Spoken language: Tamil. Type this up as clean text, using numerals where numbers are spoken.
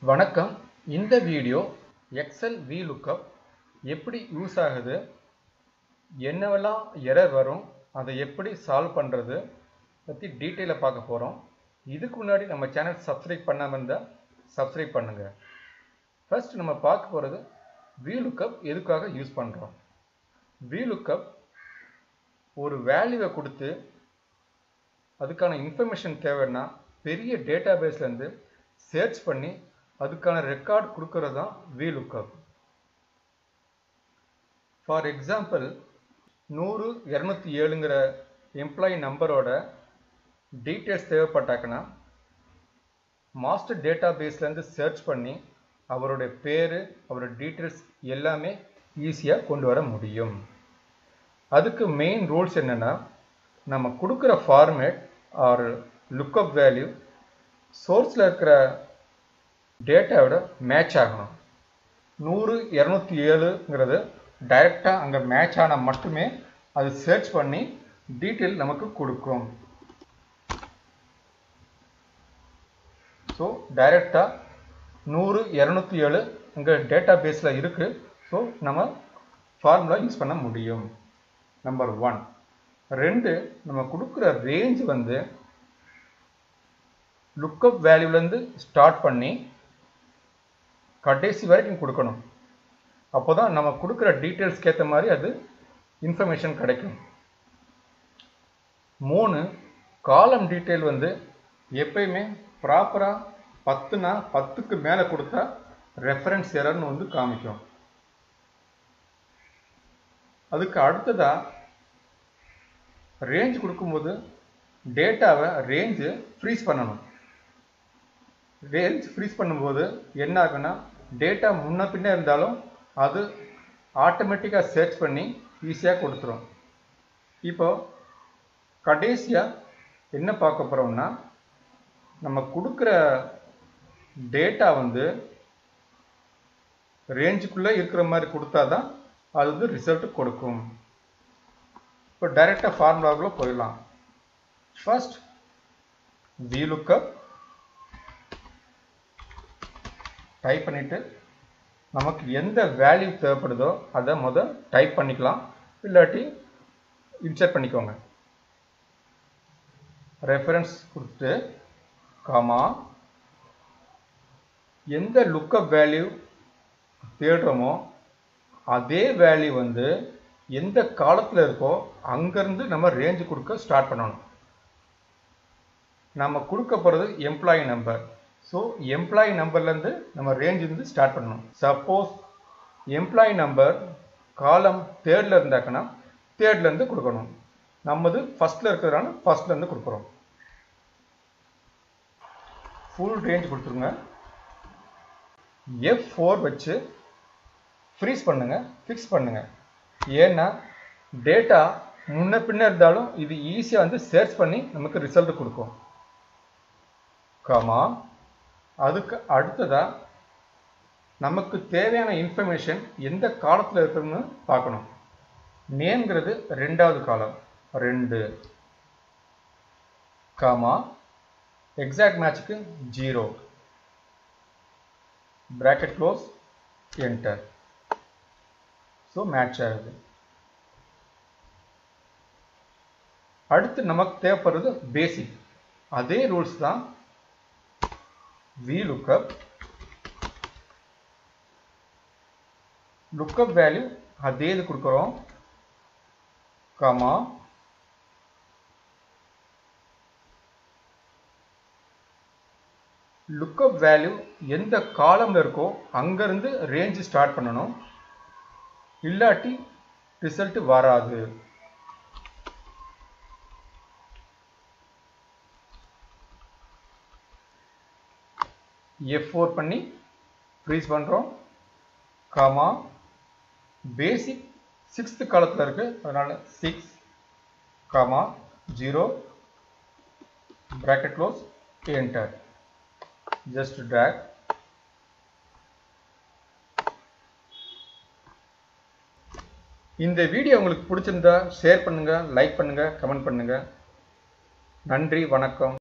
வணக்கம். இந்த வீடியோ எக்ஸல் VLOOKUP எப்படி யூஸ் ஆகுது, என்னவெல்லாம் எரர் வரும், அதை எப்படி சால்வ் பண்ணுறது பற்றி டீட்டெயிலாக பார்க்க போகிறோம். இதுக்கு முன்னாடி நம்ம சேனல் சப்ஸ்கிரைப் பண்ணாமல் இருந்தால் சப்ஸ்கிரைப் பண்ணுங்கள். ஃபர்ஸ்ட் நம்ம பார்க்க போகிறது VLOOKUP எதுக்காக யூஸ் பண்ணுறோம். VLOOKUP ஒரு வேல்யூவை கொடுத்து அதுக்கான இன்ஃபர்மேஷன் தேவைன்னா பெரிய டேட்டாபேஸ்லேருந்து சர்ச் பண்ணி அதுக்கான ரெக்கார்ட் கொடுக்கறது தான் VLOOKUP. ஃபார் எக்ஸாம்பிள் 100 207ங்கிற எம்ப்ளாயி நம்பரோட டீட்டெயில்ஸ் தேவைப்பட்டாங்கன்னா மாஸ்டர் டேட்டாபேஸ்லேருந்து சர்ச் பண்ணி அவருடைய பேர் அவரோட டீட்டெயில்ஸ் எல்லாமே ஈஸியாக கொண்டு வர முடியும். அதுக்கு மெயின் ரூல்ஸ் என்னென்னா, நம்ம கொடுக்குற ஃபார்மேட் ஆர் லுக்கப் வேல்யூ சோர்ஸில் இருக்கிற டேட்டாவோட மேட்ச் ஆகணும். 100 207ங்கிறது டைரெக்டாக அங்கே மேட்ச் ஆனால் மட்டுமே அது சர்ச் பண்ணி டீட்டெயில் நமக்கு கொடுக்கும். ஸோ டைரெக்டாக 100 207 அங்கே டேட்டா பேஸில் இருக்குது. ஸோ நம்ம ஃபார்முலா யூஸ் பண்ண முடியும். நம்பர் 1. 2, நம்ம கொடுக்குற ரேஞ்ச் வந்து லுக்கப் வேல்யூலேருந்து ஸ்டார்ட் பண்ணி கடைசி வரைக்கும் கொடுக்கணும். அப்போ தான் நம்ம கொடுக்குற டீட்டெயில்ஸ்க்கு ஏற்ற மாதிரி அது இன்ஃபர்மேஷன் கிடைக்கும். 3, காலம் டீட்டெயில் வந்து எப்பயுமே ப்ராப்பராக 10னா 10க்கு மேலே கொடுத்தா ரெஃபரன்ஸ் எரர்னு வந்து காமிக்கும். அதுக்கு அடுத்ததாக ரேஞ்ச் கொடுக்கும்போது டேட்டாவை ரேஞ்சு ஃப்ரீஸ் பண்ணணும். ரேஞ்ச் ஃப்ரீஸ் பண்ணும்போது என்ன ஆகுன்னா, டேட்டா முன்ன பின்ன இருந்தாலும் அது ஆட்டோமேட்டிக்காக சர்ச் பண்ணி ஈஸியாக கொடுத்துரும். இப்போ கடைசியாக என்ன பார்க்க போகிறோம்னா, நம்ம கொடுக்குற டேட்டா வந்து ரேஞ்சுக்குள்ளே இருக்கிற மாதிரி கொடுத்தா தான் அது வந்து ரிசல்ட் கொடுக்கும். இப்போ டைரெக்டாக ஃபார்முலாவுக்குள்ளே போயிடலாம். ஃபர்ஸ்ட் VLOOKUP டைப் பண்ணிவிட்டு நமக்கு எந்த வேல்யூ தேவைப்படுதோ அதை டைப் பண்ணிக்கலாம், இல்லாட்டி இன்சர்ட் பண்ணிக்கோங்க. ரெஃபரன்ஸ் கொடுத்துட்டு காமா எந்த லுக்கப் வேல்யூ தேடுறோமோ அதே வேல்யூ வந்து எந்த காலத்தில் இருக்கோ அங்கேருந்து நம்ம ரேஞ்சு கொடுக்க ஸ்டார்ட் பண்ணணும். நம்ம கொடுக்க போகிறது எம்ப்ளாயி நம்பர். ஸோ எம்ப்ளாயி நம்பர்லேருந்து நம்ம ரேஞ்ச் வந்து ஸ்டார்ட் பண்ணணும். சப்போஸ் எம்ப்ளாயி நம்பர் காலம் 3rd இருந்தாக்கன்னா 3rd கொடுக்கணும். நம்மது ஃபர்ஸ்டில் இருக்கிறதுனால ஃபர்ஸ்ட்லேருந்து கொடுக்குறோம். ஃபுல் ரேஞ்ச் கொடுத்துருங்க. F4 வச்சு ஃப்ரீஸ் பண்ணுங்க, ஃபிக்ஸ் பண்ணுங்க. ஏன்னா டேட்டா முன்ன பின்ன இருந்தாலும் இது ஈஸியாக வந்து சர்ச் பண்ணி நமக்கு ரிசல்ட் கொடுக்கும். காமா அதுக்கு அடுத்ததாக நமக்கு தேவையான இன்ஃபர்மேஷன் எந்த காலத்தில் இருக்குதுன்னு பார்க்கணும். நேம்ங்கிறது 2வது காலம் 2, காமா எக்ஸாக்ட் மேட்சுக்கு 0, bracket close, enter. So match ஆகுது. அடுத்து நமக்கு தேவைப்படுறது பேசிக். அதே ரூல்ஸ் தான் VLOOKUP. லுக்கப் வேல்யூ அதே இது கொடுக்குறோம், காமா லுக்கப் வேல்யூ எந்த காலம்ல இருக்கோ அங்கிருந்து ரேஞ்ச் ஸ்டார்ட் பண்ணணும், இல்லாட்டி ரிசல்ட் வராது. F4 பண்ணி ஃப்ரீஸ் பண்ணுறோம், காமா பேசிக் 6th காலத்தில் இருக்கு, அதனால 6, comma 0, bracket close, enter. Just track. இந்த வீடியோ உங்களுக்கு பிடிச்சிருந்தா ஷேர் பண்ணுங்க, லைக் பண்ணுங்க, கமெண்ட் பண்ணுங்க. நன்றி, வணக்கம்.